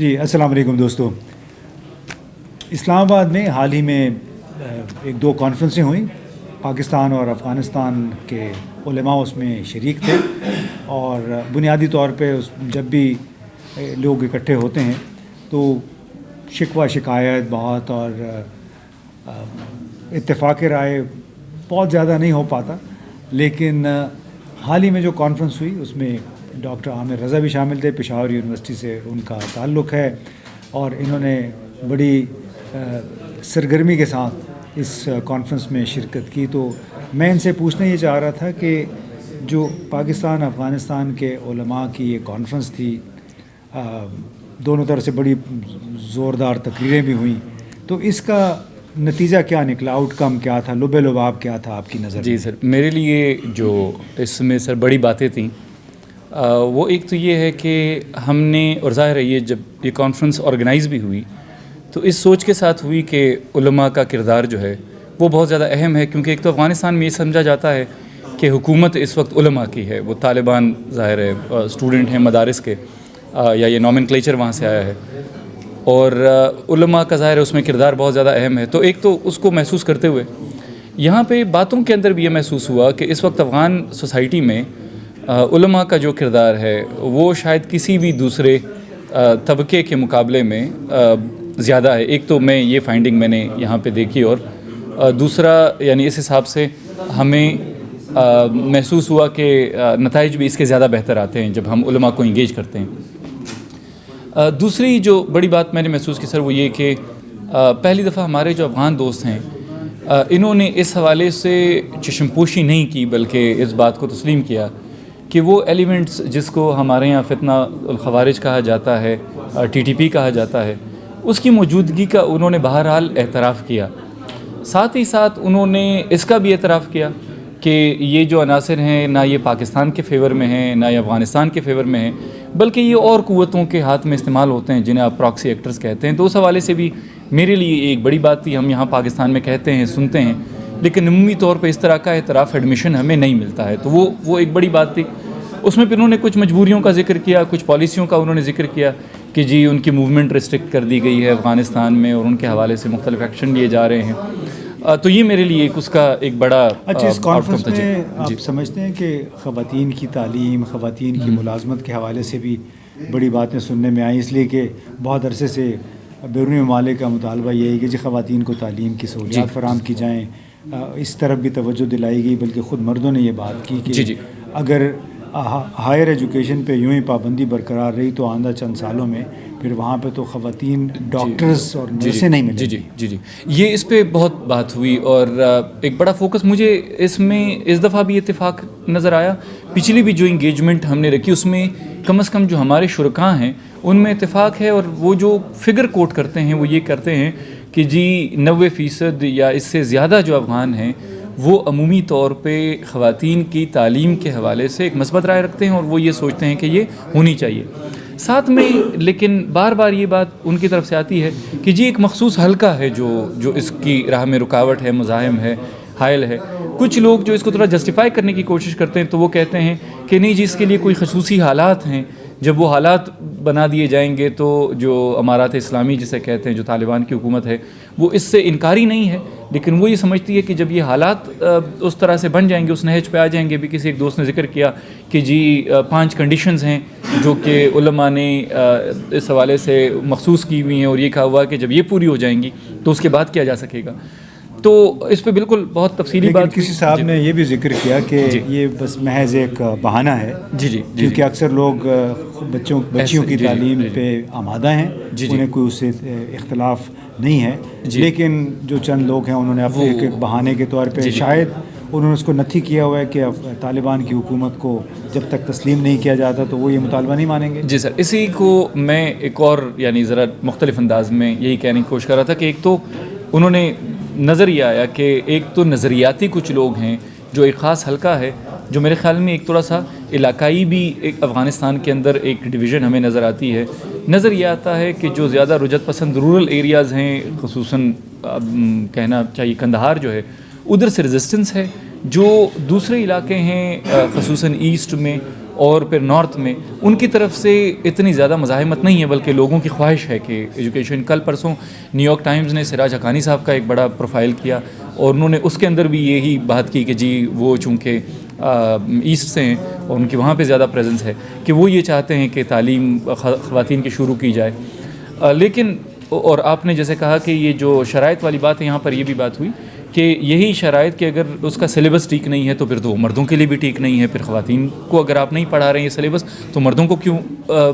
جی السلام علیکم دوستو. اسلام آباد میں حال ہی میں ایک دو کانفرنسیں ہوئیں. پاکستان اور افغانستان کے علماء اس میں شریک تھے اور بنیادی طور پہ جب بھی لوگ اکٹھے ہوتے ہیں تو شکوہ شکایت بہت اور اتفاق رائے بہت زیادہ نہیں ہو پاتا. لیکن حال ہی میں جو کانفرنس ہوئی اس میں ڈاکٹر عامر رضا بھی شامل تھے. پشاور یونیورسٹی سے ان کا تعلق ہے اور انہوں نے بڑی سرگرمی کے ساتھ اس کانفرنس میں شرکت کی. تو میں ان سے پوچھنا یہ چاہ رہا تھا کہ جو پاکستان افغانستان کے علماء کی یہ کانفرنس تھی، دونوں طرف سے بڑی زوردار تقریریں بھی ہوئیں، تو اس کا نتیجہ کیا نکلا؟ آؤٹ کم کیا تھا؟ لب لباب کیا تھا آپ کی نظر؟ جی سر، میرے لیے جو اس میں سر بڑی باتیں تھیں وہ ایک تو یہ ہے کہ ہم نے، اور ظاہر ہے یہ جب یہ کانفرنس آرگنائز بھی ہوئی تو اس سوچ کے ساتھ ہوئی کہ علماء کا کردار جو ہے وہ بہت زیادہ اہم ہے، کیونکہ ایک تو افغانستان میں یہ سمجھا جاتا ہے کہ حکومت اس وقت علماء کی ہے. وہ طالبان ظاہر ہے اسٹوڈنٹ ہیں مدارس کے، یا یہ نومنکلیچر وہاں سے آیا ہے، اور علماء کا ظاہر ہے اس میں کردار بہت زیادہ اہم ہے. تو ایک تو اس کو محسوس کرتے ہوئے یہاں پہ باتوں کے اندر بھی یہ محسوس ہوا کہ اس وقت افغان سوسائٹی میں علماء کا جو کردار ہے وہ شاید کسی بھی دوسرے طبقے کے مقابلے میں زیادہ ہے. ایک تو یہ فائنڈنگ میں نے یہاں پہ دیکھی، اور دوسرا یعنی اس حساب سے ہمیں محسوس ہوا کہ نتائج بھی اس کے زیادہ بہتر آتے ہیں جب ہم علماء کو انگیج کرتے ہیں. دوسری جو بڑی بات میں نے محسوس کی سر وہ یہ کہ پہلی دفعہ ہمارے جو افغان دوست ہیں انہوں نے اس حوالے سے چشم پوشی نہیں کی، بلکہ اس بات کو تسلیم کیا کہ وہ ایلیمنٹس جس کو ہمارے یہاں فتنہ الخوارج کہا جاتا ہے، TTP کہا جاتا ہے، اس کی موجودگی کا انہوں نے بہرحال اعتراف کیا. ساتھ ہی ساتھ انہوں نے اس کا بھی اعتراف کیا کہ یہ جو عناصر ہیں نہ یہ پاکستان کے فیور میں ہیں نہ یہ افغانستان کے فیور میں ہیں، بلکہ یہ اور قوتوں کے ہاتھ میں استعمال ہوتے ہیں جنہیں آپ پراکسی ایکٹرز کہتے ہیں. تو اس حوالے سے بھی میرے لیے ایک بڑی بات تھی. ہم یہاں پاکستان میں کہتے ہیں، سنتے ہیں، لیکن عمومی طور پہ اس طرح کا اعتراف ایڈمیشن ہمیں نہیں ملتا ہے. تو وہ ایک بڑی بات تھی. اس میں پھر انہوں نے کچھ مجبوریوں کا ذکر کیا، کچھ پالیسیوں کا انہوں نے ذکر کیا کہ جی ان کی موومنٹ ریسٹرکٹ کر دی گئی ہے افغانستان میں اور ان کے حوالے سے مختلف ایکشن لیے جا رہے ہیں. تو یہ میرے لیے اس کا ایک بڑا اچھا اس کانفرنس میں آپ سمجھتے ہیں کہ خواتین کی تعلیم، خواتین کی ملازمت کے حوالے سے بھی بڑی باتیں سننے میں آئیں؟ اس لیے کہ بہت عرصے سے بیرونی ممالک کا مطالبہ یہ ہے کہ خواتین کو تعلیم کی سہولیات فراہم کی جائیں. اس طرف بھی توجہ دلائی گئی، بلکہ خود مردوں نے یہ بات کی کہ اگر ہائر ایجوکیشن پہ یوں ہی پابندی برقرار رہی تو آئندہ چند سالوں میں پھر وہاں پہ تو خواتین ڈاکٹرز اور نرسیں نہیں ملیں. جی یہ اس پہ بہت بات ہوئی، اور ایک بڑا فوکس مجھے اس میں اس دفعہ بھی اتفاق نظر آیا. پچھلی بھی جو انگیجمنٹ ہم نے رکھی اس میں کم از کم جو ہمارے شرکاء ہیں ان میں اتفاق ہے، اور وہ جو فگر کوٹ کرتے ہیں وہ یہ کرتے ہیں کہ جی 90% یا اس سے زیادہ جو افغان ہیں وہ عمومی طور پہ خواتین کی تعلیم کے حوالے سے ایک مثبت رائے رکھتے ہیں، اور وہ یہ سوچتے ہیں کہ یہ ہونی چاہیے. ساتھ میں لیکن بار بار یہ بات ان کی طرف سے آتی ہے کہ جی ایک مخصوص حلقہ ہے جو اس کی راہ میں رکاوٹ ہے، مزاحم ہے، حائل ہے. کچھ لوگ جو اس کو تھوڑا جسٹیفائی کرنے کی کوشش کرتے ہیں تو وہ کہتے ہیں کہ نہیں جی اس کے لیے کوئی خصوصی حالات ہیں، جب وہ حالات بنا دیے جائیں گے تو جو امارات اسلامی جسے کہتے ہیں، جو طالبان کی حکومت ہے، وہ اس سے انکاری نہیں ہے، لیکن وہ یہ سمجھتی ہے کہ جب یہ حالات اس طرح سے بن جائیں گے، اس نہج پہ آ جائیں گے. بھی کسی ایک دوست نے ذکر کیا کہ جی 5 کنڈیشنز ہیں جو کہ علماء نے اس حوالے سے مخصوص کی ہوئی ہیں، اور یہ کہا ہوا کہ جب یہ پوری ہو جائیں گی تو اس کے بعد کیا جا سکے گا. تو اس پہ بالکل بہت تفصیلی بات. کسی صاحب نے یہ بھی ذکر کیا کہ یہ بس محض ایک بہانہ ہے، کیونکہ اکثر لوگ بچیوں کی تعلیم پہ آمادہ ہیں، انہیں کوئی اس سے اختلاف نہیں ہے، لیکن جو چند لوگ ہیں انہوں نے اپنے ایک بہانے کے طور پہ شاید انہوں نے اس کو نتھی کیا ہوا ہے کہ طالبان کی حکومت کو جب تک تسلیم نہیں کیا جاتا تو وہ یہ مطالبہ نہیں مانیں گے. جی سر، اسی کو میں ایک اور یعنی ذرا مختلف انداز میں یہی کہنے کی کوشش کر رہا تھا کہ ایک تو انہوں نے نظر یہ آیا کہ ایک تو نظریاتی کچھ لوگ ہیں جو ایک خاص حلقہ ہے جو میرے خیال میں ایک تھوڑا سا علاقائی بھی ایک افغانستان کے اندر ایک ڈویژن ہمیں نظر آتی ہے. نظر یہ آتا ہے کہ جو زیادہ رجعت پسند رورل ایریاز ہیں، خصوصاً کہنا چاہیے کندہار جو ہے، ادھر سے ریزسٹنس ہے. جو دوسرے علاقے ہیں خصوصاً ایسٹ میں اور پھر نارتھ میں ان کی طرف سے اتنی زیادہ مزاحمت نہیں ہے، بلکہ لوگوں کی خواہش ہے کہ ایجوکیشن. کل پرسوں نیو یارک ٹائمز نے سراج حقانی صاحب کا ایک بڑا پروفائل کیا اور انہوں نے اس کے اندر بھی یہی بات کی کہ جی وہ چونکہ ایسٹ سے ہیں اور ان کی وہاں پہ زیادہ پریزنس ہے کہ وہ یہ چاہتے ہیں کہ تعلیم خواتین کی شروع کی جائے. لیکن اور آپ نے جیسے کہا کہ یہ جو شرائط والی بات ہے، یہاں پر یہ بھی بات ہوئی کہ یہی شرائط کہ اگر اس کا سلیبس ٹھیک نہیں ہے تو پھر تو مردوں کے لیے بھی ٹھیک نہیں ہے. پھر خواتین کو اگر آپ نہیں پڑھا رہے ہیں یہ سلیبس تو مردوں کو کیوں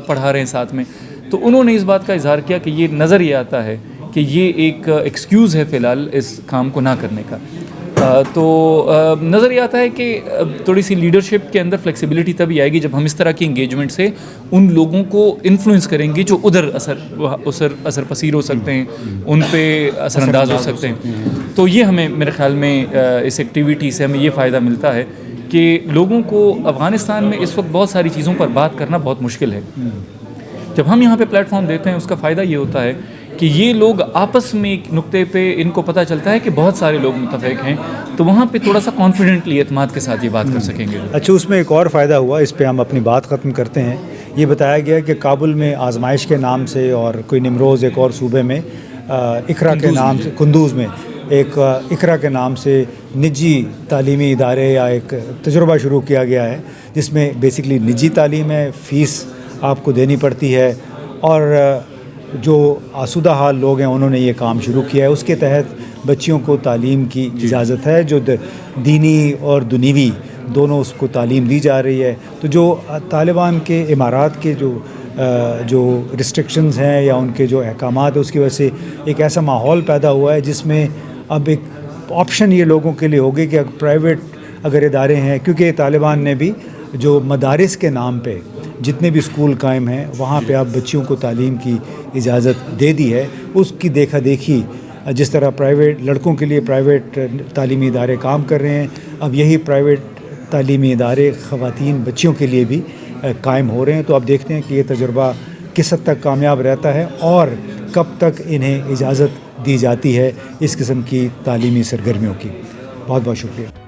پڑھا رہے ہیں ساتھ میں. تو انہوں نے اس بات کا اظہار کیا کہ یہ نظر یہ آتا ہے کہ یہ ایک ایکسکیوز ہے فی الحال اس کام کو نہ کرنے کا. تو نظر یہ آتا ہے کہ تھوڑی سی لیڈرشپ کے اندر فلیکسیبلٹی تبھی آئے گی جب ہم اس طرح کی انگیجمنٹ سے ان لوگوں کو انفلوئنس کریں گے جو ادھر اثر پذیر ہو سکتے ہیں، ان پہ اثر انداز ہو سکتے ہیں. تو یہ ہمیں میرے خیال میں اس ایکٹیویٹی سے ہمیں یہ فائدہ ملتا ہے کہ لوگوں کو افغانستان میں اس وقت بہت ساری چیزوں پر بات کرنا بہت مشکل ہے. جب ہم یہاں پہ پلیٹ فارم دیتے ہیں اس کا فائدہ یہ ہوتا ہے کہ یہ لوگ آپس میں ایک نقطے پہ ان کو پتہ چلتا ہے کہ بہت سارے لوگ متفق ہیں، تو وہاں پہ تھوڑا سا کانفیڈنٹلی اعتماد کے ساتھ یہ بات کر سکیں گے. اچھا، اس میں ایک اور فائدہ ہوا، اس پہ ہم اپنی بات ختم کرتے ہیں. یہ بتایا گیا کہ کابل میں آزمائش کے نام سے اور کوئی نمروز ایک اور صوبے میں اقرا کے نام سے، کندوز میں ایک اقرا کے نام سے نجی تعلیمی ادارے یا ایک تجربہ شروع کیا گیا ہے جس میں بیسکلی نجی تعلیم ہے، فیس آپ کو دینی پڑتی ہے، اور جو آسودہ حال لوگ ہیں انہوں نے یہ کام شروع کیا ہے. اس کے تحت بچیوں کو تعلیم کی اجازت ہے، جو دینی اور دنیوی دونوں اس کو تعلیم دی جا رہی ہے. تو جو طالبان کے امارات کے جو ریسٹرکشنز ہیں یا ان کے جو احکامات ہیں اس کی وجہ سے ایک ایسا ماحول پیدا ہوا ہے جس میں اب ایک آپشن یہ لوگوں کے لیے ہوگی کہ پرائیویٹ اگر ادارے ہیں، کیونکہ طالبان نے بھی جو مدارس کے نام پہ جتنے بھی اسکول قائم ہیں وہاں پہ اب بچیوں کو تعلیم کی اجازت دے دی ہے. اس کی دیکھا دیکھی جس طرح پرائیویٹ لڑکوں کے لیے پرائیویٹ تعلیمی ادارے کام کر رہے ہیں، اب یہی پرائیویٹ تعلیمی ادارے خواتین بچیوں کے لیے بھی قائم ہو رہے ہیں. تو اب دیکھتے ہیں کہ یہ تجربہ کس حد تک کامیاب رہتا ہے اور کب تک انہیں اجازت دی جاتی ہے اس قسم کی تعلیمی سرگرمیوں کی. بہت بہت شکریہ.